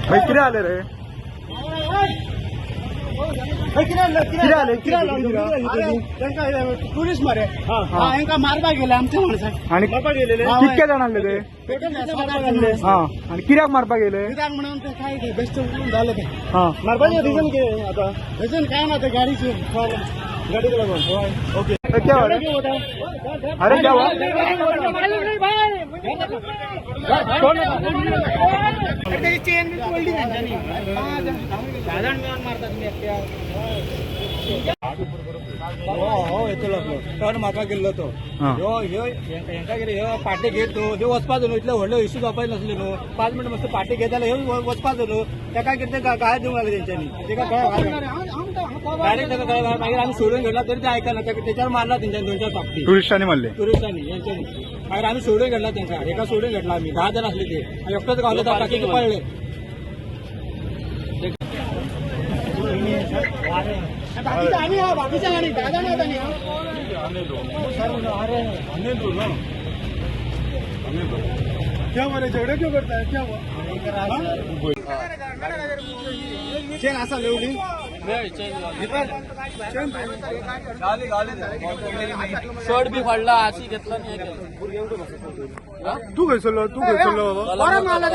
भाई किती आले रे टुरिस्ट मरे हांका मारपाक गेले आमच्या माणसाक आणि कितके जाण आले ते हा आणि कित्याक मारपाक गेले कित्याक म्हणून ते काय ते बेस्ट झालं ते मारपाचे रिझन कितें आता रिझन काय ना ते गाडीची गाड़ी लागून ओके क्या हो रहा है अरे क्या हुआ चेन भी तोडली त्यांच्यानी दादा मारतात मी एकट्या हो येतो लागलो टर्न म्हाका गेल्लो तो ह्यो हेंका कितें ह्यो पाटे घेत न्हू ह्यो वचपाचो न्हू इतले व्हडले इश्यू जावपाचे नासले न्हू 5 मिनट मस्त पाटे घेत जाल्यार ह्यो वचपाचो न्हू तेका कितें गाय दिवंक लागले तेंच्यांनी तेका डायरेक्ट तेका गळ्या मागीर आमी सोडून घेतला तरी ते आयकना तेच्यावर मारला तेंच्यांनी 2-4 फापटी टुरिस्टांनी मारले हेंच्यांनी मागीर आमी सोडून घेतला तेंका एका सोडून घेतला आमी 10 जण आसले ते एकटोच गावले तर बाकी पळले आम्ही बाकीच्या गाडी दादा नव्हता क्या बोले झगडे क्यों करता है क्या हुआ चेन असा लेवली शर्ट बी फाडला अशी घेतला नाही तू खंयसरलो परत मारला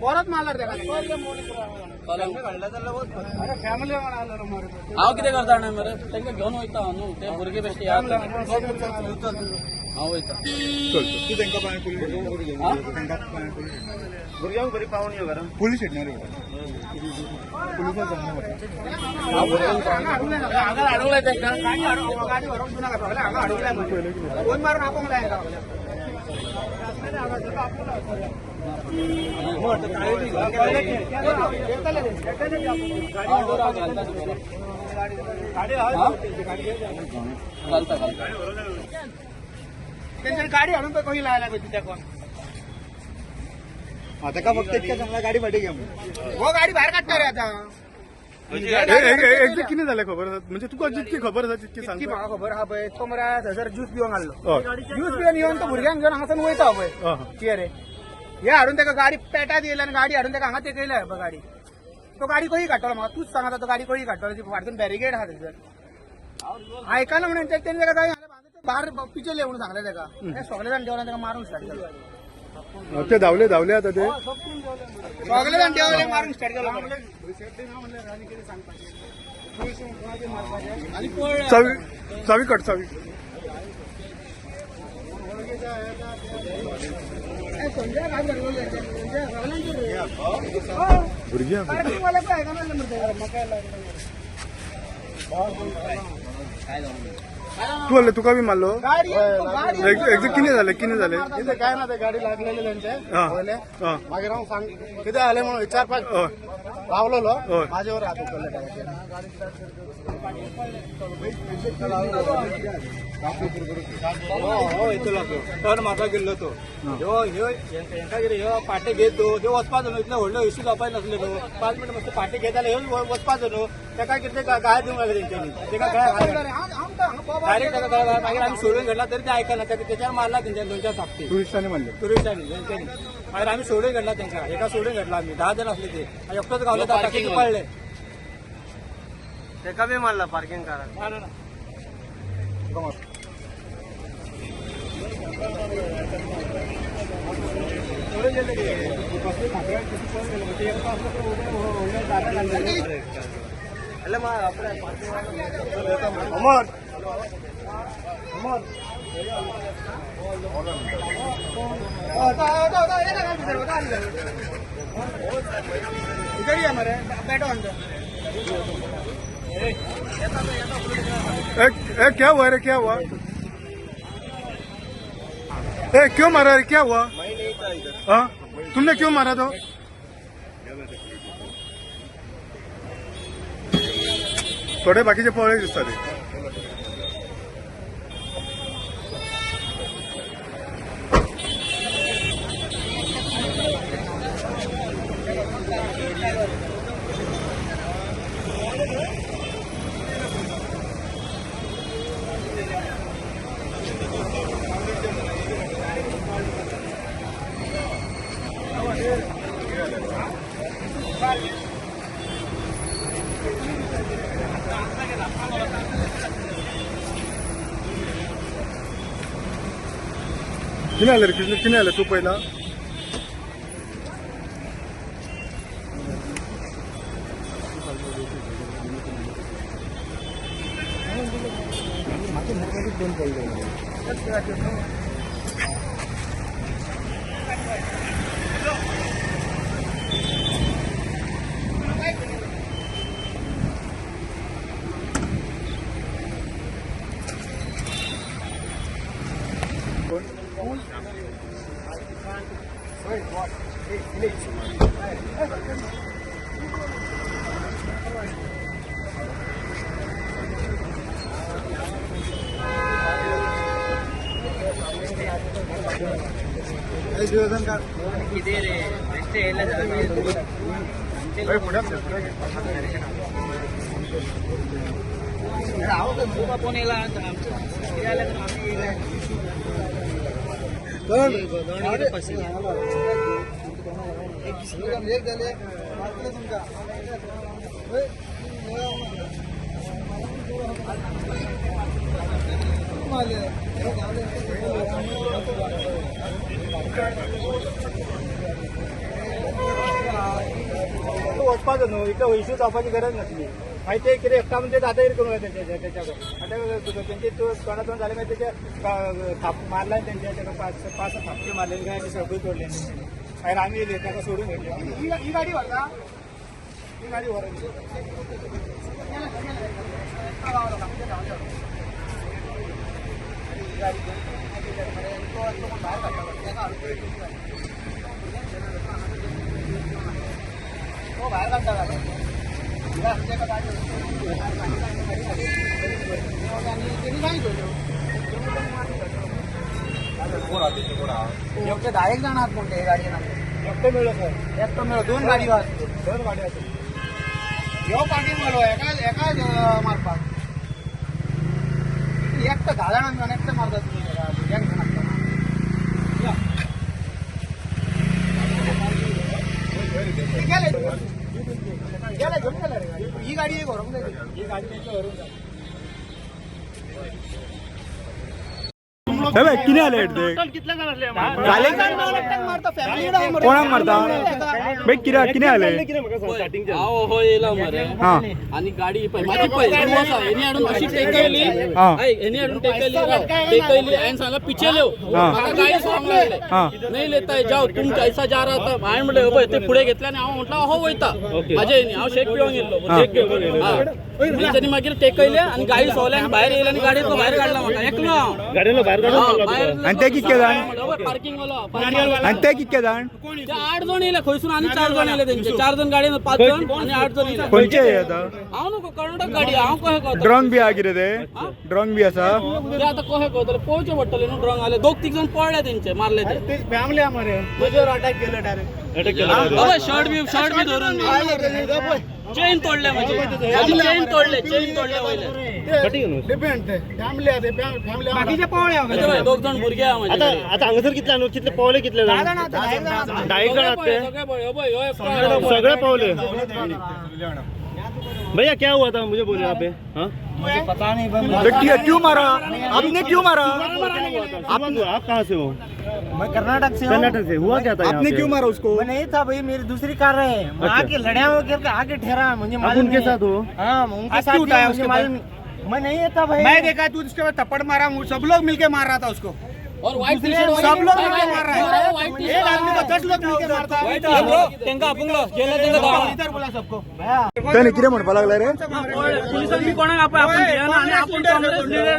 परत मारला फॅमिली हांव कितें करता जाणा मरे तांकां घेवन वयता न्हू ते भुरगे बेश्टे हांव वयता तू तांकां पांय भुरग्यांक बरी पावून यो घरा पुलीस येणार अडवलाय तांकां गाडी व्हरून तुला हांगा अडवलाय फोन मारून आपोंक लाय गाडी हाडून तो कोणी लायला त्या कोण आता का फक्त इतक्या चांगला गाडी भाटी घ्या हो गाडी बाहेर काढणार आहे आता एक्झॅक्ट किती झालं खबर म्हणजे तुका जितकी खबर आसा तितकी सांग म्हाका खबर आहा पळय तो मरे थंयसर ज्यूस पिवंक आसलो ज्यूस पिवन येवन तो भुरग्यांक घेवन हांगासून वयता पळय कितें रे हे हाडून ताका गाडी पेटात येयला आनी गाडी हाडून ताका हांगा तेकयल्या गाडी तो गाडी खंय काडटलो म्हाका तूच सांग तो गाडी खंय काडटलो फाटसून बॅरिकेड आहा थंयसर आयकना म्हणून तेणी ताका जाय भायर पिचेले म्हणून सांगले ताका सगळे जाण देवला ताका मारूंक स्टार्ट केलो ते धावले आता ते सगळे जाण देवले मारूंक स्टार्ट केलो चावी कट चावी भुरग्यां तू आले तुका बी मारलो एक्झॅक्ट किती झाले काय ना ते गाडी लागलेली त्यांचे मागीर हांव सांग कितें जालें म्हणून विचारपाक रावलेलो माझ्यावर हात उखलले येतो लागलो टर्न म्हाका गेल्लो तो हेंका कितें ह्यो पाटे घेत ह्यो वचपाचो न्हू इतले व्हडले इश्यू जावपाचे नासले न्हू 5 मिनट मस्त पाटे घेत जाल्यार ह्यो वचपाचो न्हू तेका कितें गाय दिवंक लागले तेंच्यांनी तेका डायरेक्ट तेका गळ्या मागीर आमी सोडून घेतला तरी ते आयकना तेच्यावर मारला तेंच्यांनी 2-4 फापटी टुरिस्टांनी मारले हेंच्यांनी मागीर आमी सोडून घेतला तेंका एका सोडून घेतला आमी 10 जण आसले ते एकटोच गावले तर बाकी पळले तेका बी मारला पार्किंग काराक क्या हुआ रे क्या हुआ क्यों मारा रे क्या हुआ हाँ तुमने क्यों मारा तो थोडे बाकीचे पळय दिसता ते किने आले रे कृष्ण किने आले तू पहिला वचपाचो न्हू इतलो इश्यू जावपाची गरज नासली मागीर ते कितें एकटा म्हणजे जाता करूंक जाय तेच्याकडे आतां तेंचे तोंडातोंड जालें मागीर तेचे मारला तेंचे ताका पांच थापके मारले काय सगळी तोडले मागीर आमी येयले ताका सोडून घेतले ही गाडी व्हरता ही गाडी व्हरली भायर काडटा एकटे 10 जण आहात कोणते गाडयेन एकटो मेळ्ळो सर एकटो मेळ्ळो दोन गाडी आहात ह्यो पार्टी मेळ्ळो एका मारपाक एकटो 10 जाणांक एकटो मारता तुमी एक जण गेले घेऊन गेला रे ही गाडी भरून जाय ही गाडी भरून जाय किने आले कोणाक मारता भाई किने आले हो येला मरे आणि गाडी माझी पहिली एनी हाडून अशी टेकयली एनी हाडून टेकयली आणि सांगला पिछे लेव गाडी सॉंग लागले नाही लेताय जाओ तुम कैसा जा रहा था हांवें म्हणलं बाय ते पुढे घेतल्याने हांव म्हटलं हो वयता माझ्या एनी हांव शेक पिवंक गेल्लो शेक घेवन तेंच्यांनी मागीर टेकयले आणि गाडी सोवले आणि भायर येयले आणि गाडयेतलो भायर काडला म्हाका एकलो हांव गाडयेतलो भायर काडून आणि ते कितके जाण पार्किंग वालो आणि ते कितके जाण ते 8 जण येयले खंयसून आनी 4 जण येयले तेंचे 4 जण गाडयेन 5 जण आणि 8 जण येयले खंयचे आता हांव नको कर्नाटक गाडी हांव कशें कळटा ड्रंक बी आहा कितें ते ड्रंक बी आसा ते आतां कशें कळटलें पळोवचें पडटलें न्हू ड्रंक आले 2-3 जण पळले तेंचे मारले ते फॅमिली मरे म्हजेर अटॅक केलो डायरेक्ट शर्ट बी धरून चेन तोडले माझे चेन तोडले वयले डिपेंड फॅमिली आहा फॅमिली बाकीचे पावळे 2 जण भुरगे आहा माझे आता हांगासर कितले न्हू कितले पावले कितले जाण 10 जण आहात ते सगळे पावले भैया क्या हुआ था मुझे बोलिए आप मुझे पता नहीं क्यों मारा आपने क्यों मारा आप कहाँ से हो मैं कर्नाटक से हुआ क्या था आपने क्यों मारा उसको मैं नहीं था भाई मेरी दूसरी कार है मैं आके लड़िया वगैरह के आगे ठहरा मुझे मालूम उनके साथ हो हाँ उनके साथ उठाया मुझे मालूम मैं नहीं था भाई मैं देखा तू उसके बाद थप्पड़ मारा सब लोग मिलके मार रहा था उसको और व्हाइट टी-शर्ट सब लोग मिलके मार रहा है एक आदमी को 10 लोग मिलके मारता है तेंका आपणलो गेला तेंका धावा इधर बोला सबको त्याने किती म्हणपा लागला रे पोलिसांनी कोणाक आपण आणि आपण काँग्रेस लीडर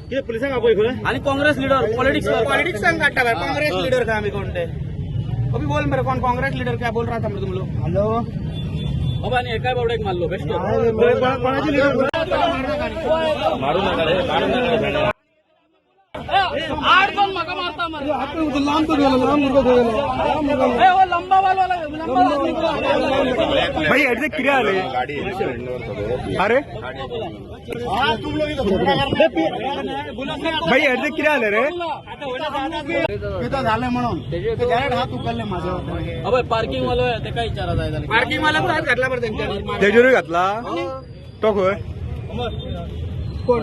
किती पुलिसांक आपय खंय आणि काँग्रेस लीडर पॉलिटिक्स संग काटता भाई कांग्रेस लीडर का हमें कौन थे अभी बोल मेरे कौन कांग्रेस लीडर क्या बोल रहा था तुम लोग हेलो बाबा आणि एका बावड्याक मारलो बेस्ट कोणाची लीडर मारू नका रे 8 जण मका मारता मारे लांब तो गेलो लांब मुर्गा गेलो ए ओ लंबा वाला लंबा भाई अडे किती आले अरे भाई अडे किती आले रे इथं झालं म्हणून डायरेक्ट हात उचलले माझ्यावर अबे पार्किंग वाला आहे ते काय विचारा जाय झालं पार्किंग वाला पण हात घातला बरं त्यांच्या तेजुरी घातला तो खंय कोण